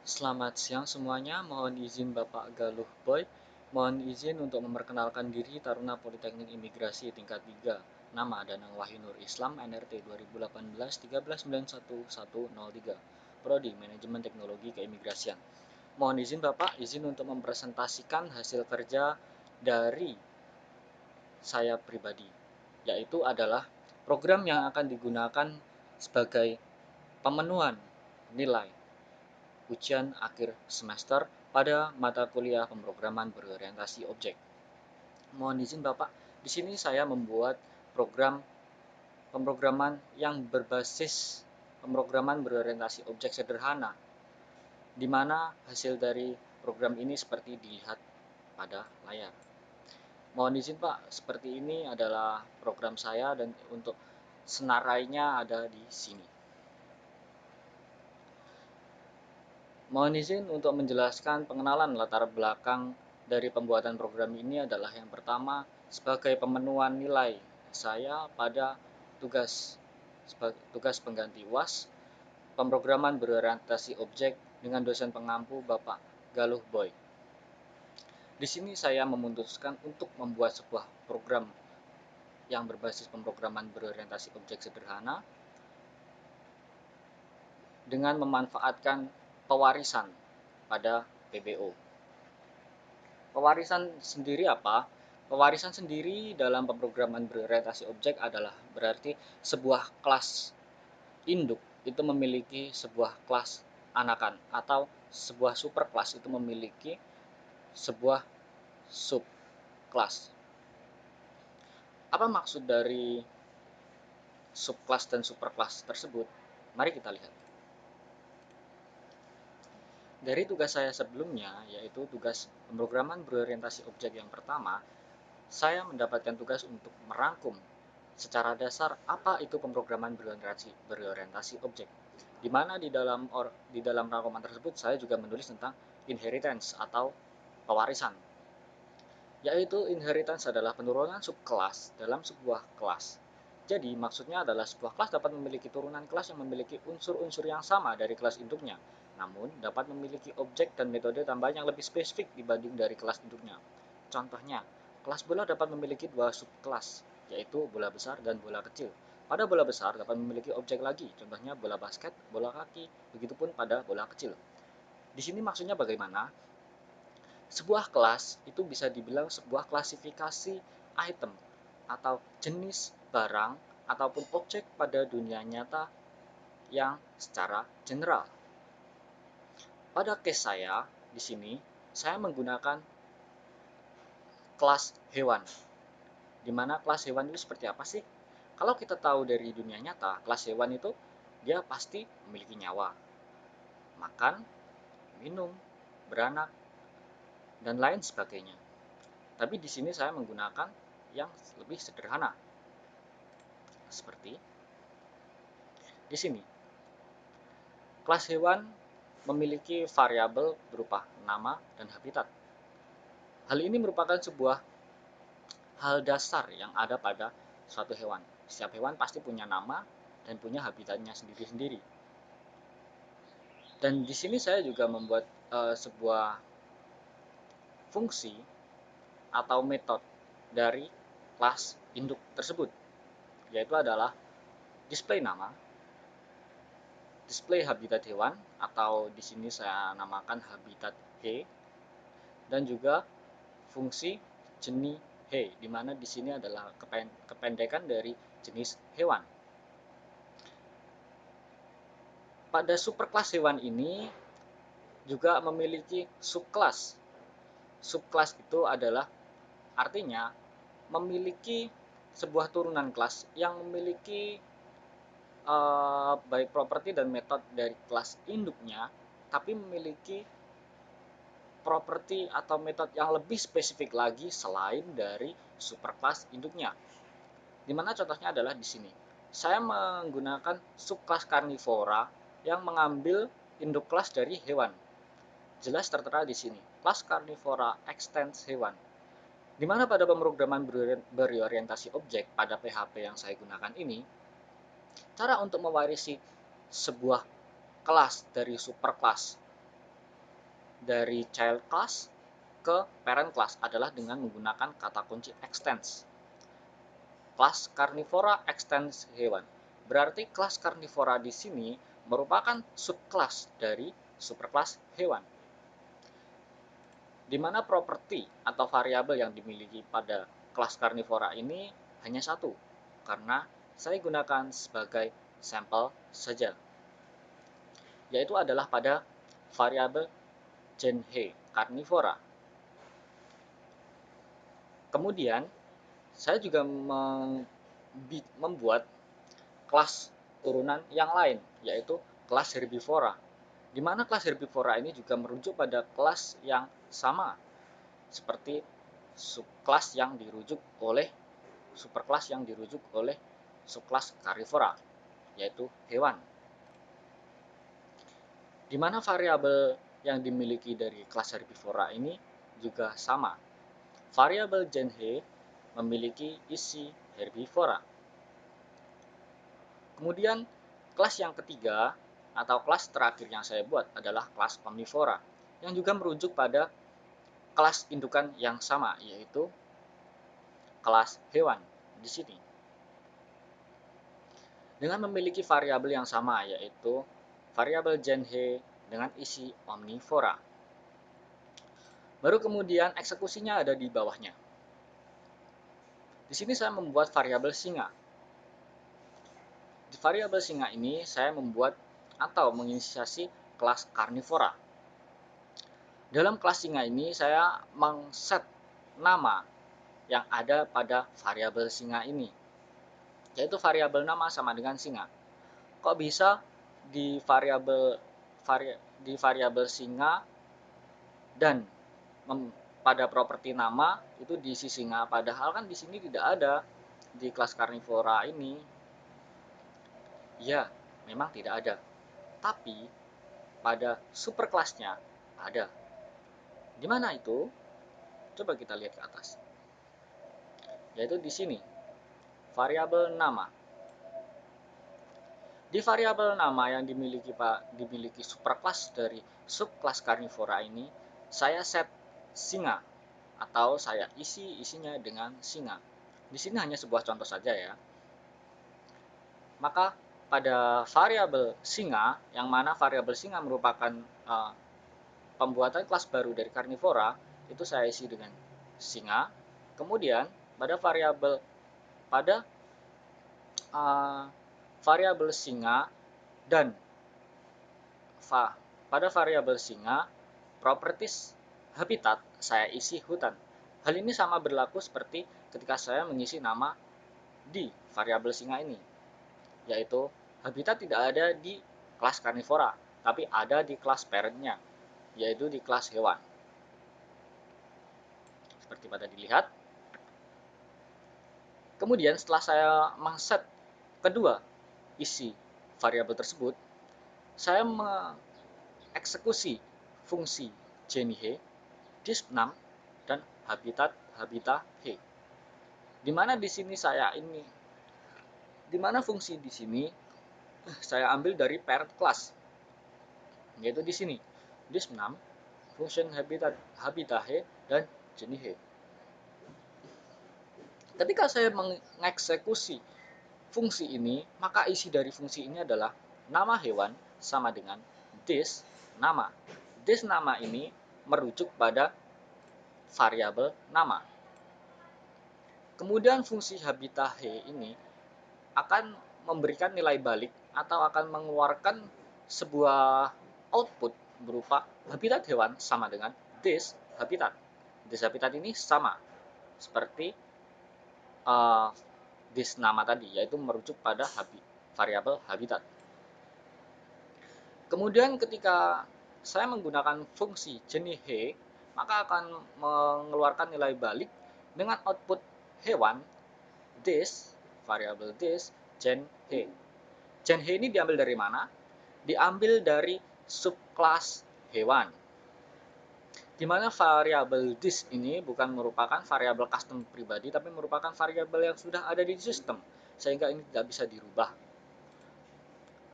Selamat siang semuanya, mohon izin Bapak Galuh Boy. Mohon izin untuk memperkenalkan diri Taruna Politeknik Imigrasi tingkat 3. Nama Danang Wahyunur Islam, NRT 2018 1391103. Prodi Manajemen Teknologi Keimigrasian. Mohon izin Bapak, izin untuk mempresentasikan hasil kerja dari saya pribadi, yaitu adalah program yang akan digunakan sebagai pemenuhan nilai ujian akhir semester pada mata kuliah pemrograman berorientasi objek. Mohon izin Bapak, di sini saya membuat program pemrograman yang berbasis pemrograman berorientasi objek sederhana, di mana hasil dari program ini seperti dilihat pada layar. Mohon izin Pak, seperti ini adalah program saya dan untuk senarainya ada di sini. Mohon izin untuk menjelaskan pengenalan latar belakang dari pembuatan program ini adalah yang pertama sebagai pemenuhan nilai saya pada tugas pengganti UAS pemrograman berorientasi objek dengan dosen pengampu Bapak Galuh Boy. Di sini saya memutuskan untuk membuat sebuah program yang berbasis pemrograman berorientasi objek sederhana dengan memanfaatkan pewarisan pada PBO. Pewarisan sendiri apa? Pewarisan sendiri dalam pemrograman berorientasi objek adalah berarti sebuah kelas induk itu memiliki sebuah kelas anakan atau sebuah superkelas itu memiliki sebuah subkelas. Apa maksud dari subkelas dan superkelas tersebut? Mari kita lihat. Dari tugas saya sebelumnya, yaitu tugas pemrograman berorientasi objek yang pertama, saya mendapatkan tugas untuk merangkum secara dasar apa itu pemrograman berorientasi objek. Di mana di dalam rangkuman tersebut saya juga menulis tentang inheritance atau pewarisan. Yaitu inheritance adalah penurunan subkelas dalam sebuah kelas. Jadi maksudnya adalah sebuah kelas dapat memiliki turunan kelas yang memiliki unsur-unsur yang sama dari kelas induknya, namun dapat memiliki objek dan metode tambahan yang lebih spesifik dibanding dari kelas induknya. Contohnya, kelas bola dapat memiliki dua subkelas, yaitu bola besar dan bola kecil. Pada bola besar dapat memiliki objek lagi, contohnya bola basket, bola kaki, begitupun pada bola kecil. Di sini maksudnya bagaimana? Sebuah kelas itu bisa dibilang sebuah klasifikasi item atau jenis barang ataupun objek pada dunia nyata yang secara general. Pada case saya di sini, saya menggunakan kelas hewan. Di mana kelas hewan itu seperti apa sih? Kalau kita tahu dari dunia nyata, kelas hewan itu dia pasti memiliki nyawa, makan, minum, beranak, dan lain sebagainya. Tapi di sini saya menggunakan yang lebih sederhana. Seperti di sini. Kelas hewan memiliki variabel berupa nama dan habitat. Hal ini merupakan sebuah hal dasar yang ada pada suatu hewan. Setiap hewan pasti punya nama dan punya habitatnya sendiri-sendiri. Dan di sini saya juga membuat sebuah fungsi atau metode dari kelas induk tersebut, yaitu adalah display nama, display habitat hewan atau di sini saya namakan habitat he, dan juga fungsi jenis he, di mana di sini adalah kependekan dari jenis hewan. Pada superkelas hewan ini juga memiliki subkelas. Subkelas itu adalah artinya memiliki sebuah turunan kelas yang memiliki baik properti dan metode dari kelas induknya, tapi memiliki properti atau metode yang lebih spesifik lagi selain dari superkelas induknya. Dimana contohnya adalah di sini. Saya menggunakan subkelas karnivora yang mengambil induk kelas dari hewan. Jelas tertera di sini. Kelas karnivora extends hewan. Dimana pada pemrograman berorientasi objek pada PHP yang saya gunakan ini, cara untuk mewarisi sebuah kelas dari superkelas dari child class ke parent class adalah dengan menggunakan kata kunci extends. Kelas karnivora extends hewan. Berarti kelas karnivora di sini merupakan subkelas dari superkelas hewan. Di mana properti atau variabel yang dimiliki pada kelas karnivora ini hanya satu, karena saya gunakan sebagai sampel saja, yaitu adalah pada variabel Genhe karnivora. Kemudian saya juga membuat kelas turunan yang lain, yaitu kelas herbivora, di mana kelas herbivora ini juga merujuk pada kelas yang sama seperti subkelas yang dirujuk oleh superkelas yang dirujuk oleh subkelas karnivora, yaitu hewan. Di mana variabel yang dimiliki dari kelas herbivora ini juga sama. Variabel Genhe memiliki isi herbivora. Kemudian kelas yang ketiga atau kelas terakhir yang saya buat adalah kelas omnivora, yang juga merujuk pada kelas indukan yang sama, yaitu kelas hewan di sini. Dengan memiliki variabel yang sama, yaitu variabel Genhe dengan isi omnivora. Baru kemudian eksekusinya ada di bawahnya. Di sini saya membuat variabel singa. Di variabel singa ini saya membuat atau menginisiasi kelas karnivora. Dalam kelas singa ini saya mengset nama yang ada pada variabel singa ini, yaitu variabel nama sama dengan singa. Kok bisa di variabel singa dan pada properti nama itu diisi singa, padahal kan di sini tidak ada di kelas karnivora ini. Ya, memang tidak ada. Tapi pada superkelasnya ada. Di mana itu? Coba kita lihat ke atas. Yaitu di sini. Variabel nama. Di variabel nama yang dimiliki superkelas dari subkelas karnivora ini, saya set singa atau saya isi isinya dengan singa. Di sini hanya sebuah contoh saja ya. Maka pada variabel singa, yang mana variabel singa merupakan pembuatan kelas baru dari karnivora, itu saya isi dengan singa. Kemudian pada variabel singa dan pada variabel singa properties habitat saya isi hutan. Hal ini sama berlaku seperti ketika saya mengisi nama di variabel singa ini, yaitu habitat tidak ada di kelas karnivora, tapi ada di kelas parentnya, yaitu di kelas hewan. Seperti pada dilihat. Kemudian setelah saya mengset kedua isi variabel tersebut, saya mengeksekusi fungsi Genhe, disk6 dan habitat he. Di mana fungsi di sini saya ambil dari parent class, yaitu di sini disk6, function habitat he dan Genhe. Ketika saya mengeksekusi fungsi ini, maka isi dari fungsi ini adalah nama hewan sama dengan this nama. This nama ini merujuk pada variabel nama. Kemudian fungsi habitat he ini akan memberikan nilai balik atau akan mengeluarkan sebuah output berupa habitat hewan sama dengan this habitat. This habitat ini sama seperti this nama tadi, yaitu merujuk pada variabel habitat. Kemudian ketika saya menggunakan fungsi Genhe, maka akan mengeluarkan nilai balik dengan output hewan this, variabel this, Genhe. Genhe ini diambil dari mana? Diambil dari subkelas hewan, di mana variabel this ini bukan merupakan variabel custom pribadi, tapi merupakan variabel yang sudah ada di sistem, sehingga ini tidak bisa dirubah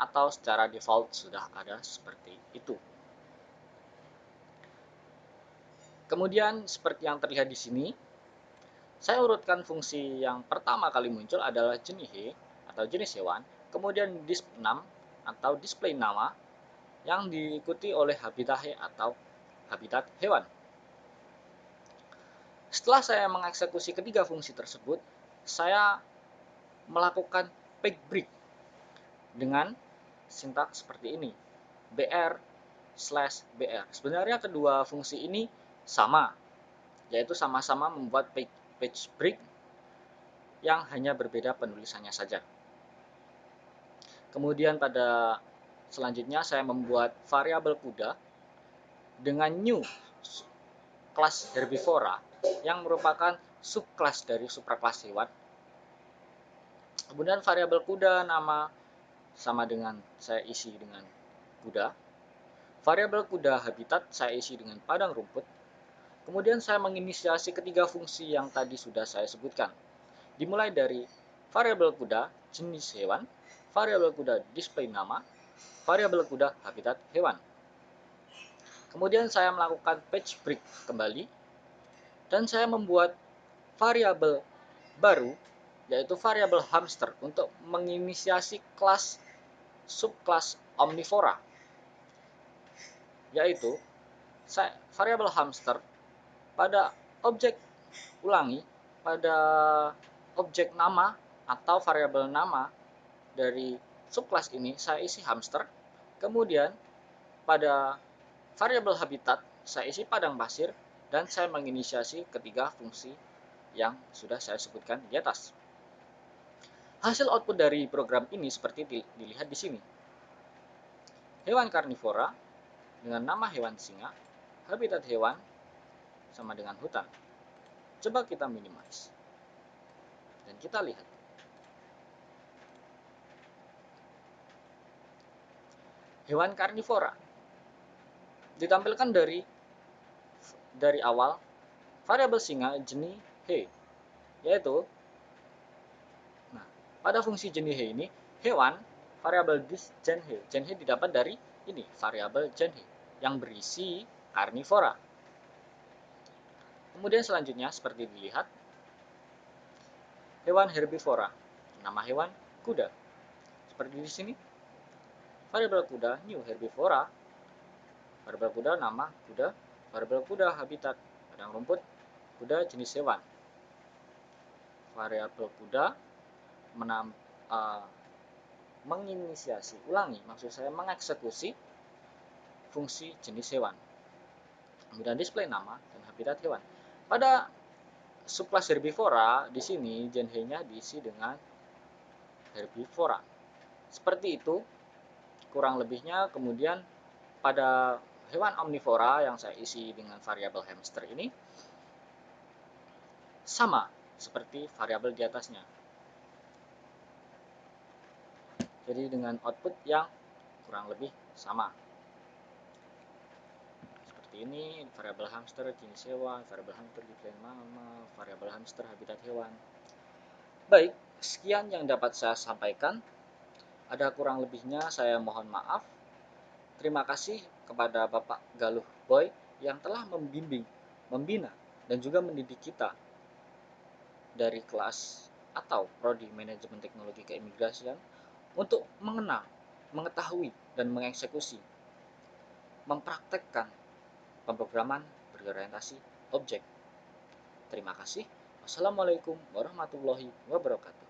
atau secara default sudah ada seperti itu. Kemudian seperti yang terlihat di sini, saya urutkan fungsi yang pertama kali muncul adalah jenis atau jenis hewan, kemudian disp6 atau display nama yang diikuti oleh habitat atau habitat hewan. Setelah saya mengeksekusi ketiga fungsi tersebut, saya melakukan page break dengan sintaks seperti ini, br/br. Sebenarnya kedua fungsi ini sama, yaitu sama-sama membuat page break yang hanya berbeda penulisannya saja. Kemudian pada selanjutnya saya membuat variabel kuda dengan new kelas herbivora yang merupakan subkelas dari suprakelas hewan. Kemudian variabel kuda nama sama dengan saya isi dengan kuda. Variabel kuda habitat saya isi dengan padang rumput. Kemudian saya menginisiasi ketiga fungsi yang tadi sudah saya sebutkan. Dimulai dari variabel kuda jenis hewan, variabel kuda display nama, variabel kuda habitat hewan. Kemudian saya melakukan page break kembali dan saya membuat variabel baru yaitu variabel hamster untuk menginisiasi kelas subkelas omnivora, yaitu variabel hamster pada objek ulangi pada objek nama atau variabel nama dari subkelas ini saya isi hamster. Kemudian pada variabel habitat saya isi padang pasir dan saya menginisiasi ketiga fungsi yang sudah saya sebutkan di atas. Hasil output dari program ini seperti dilihat di sini. Hewan karnivora dengan nama hewan singa, habitat hewan sama dengan hutan. Coba kita minimize. Dan kita lihat. Hewan karnivora ditampilkan dari awal variabel singa jenis he, yaitu pada fungsi jenis he ini hewan variabel dis gen he didapat dari ini variabel gen he yang berisi karnivora. Kemudian selanjutnya seperti dilihat hewan herbivora, nama hewan kuda. Seperti di sini variabel kuda new herbivora, variabel kuda nama kuda, variabel kuda habitat padang rumput, kuda jenis hewan. Variabel kuda maksud saya mengeksekusi fungsi jenis hewan. Kemudian display nama dan habitat hewan. Pada subkelas herbivora di sini gen he-nya diisi dengan herbivora. Seperti itu kurang lebihnya. Kemudian pada hewan omnivora yang saya isi dengan variabel hamster ini sama seperti variabel di atasnya. Jadi dengan output yang kurang lebih sama. Seperti ini, variabel hamster jenis hewan, variabel hamster display nama, variabel hamster habitat hewan. Baik, sekian yang dapat saya sampaikan. Ada kurang lebihnya saya mohon maaf. Terima kasih kepada Bapak Galuh Boy yang telah membimbing, membina, dan juga mendidik kita dari kelas atau Prodi Manajemen Teknologi Keimigrasian untuk mengenal, mengetahui, dan mengeksekusi, mempraktekkan pemrograman berorientasi objek. Terima kasih. Wassalamualaikum warahmatullahi wabarakatuh.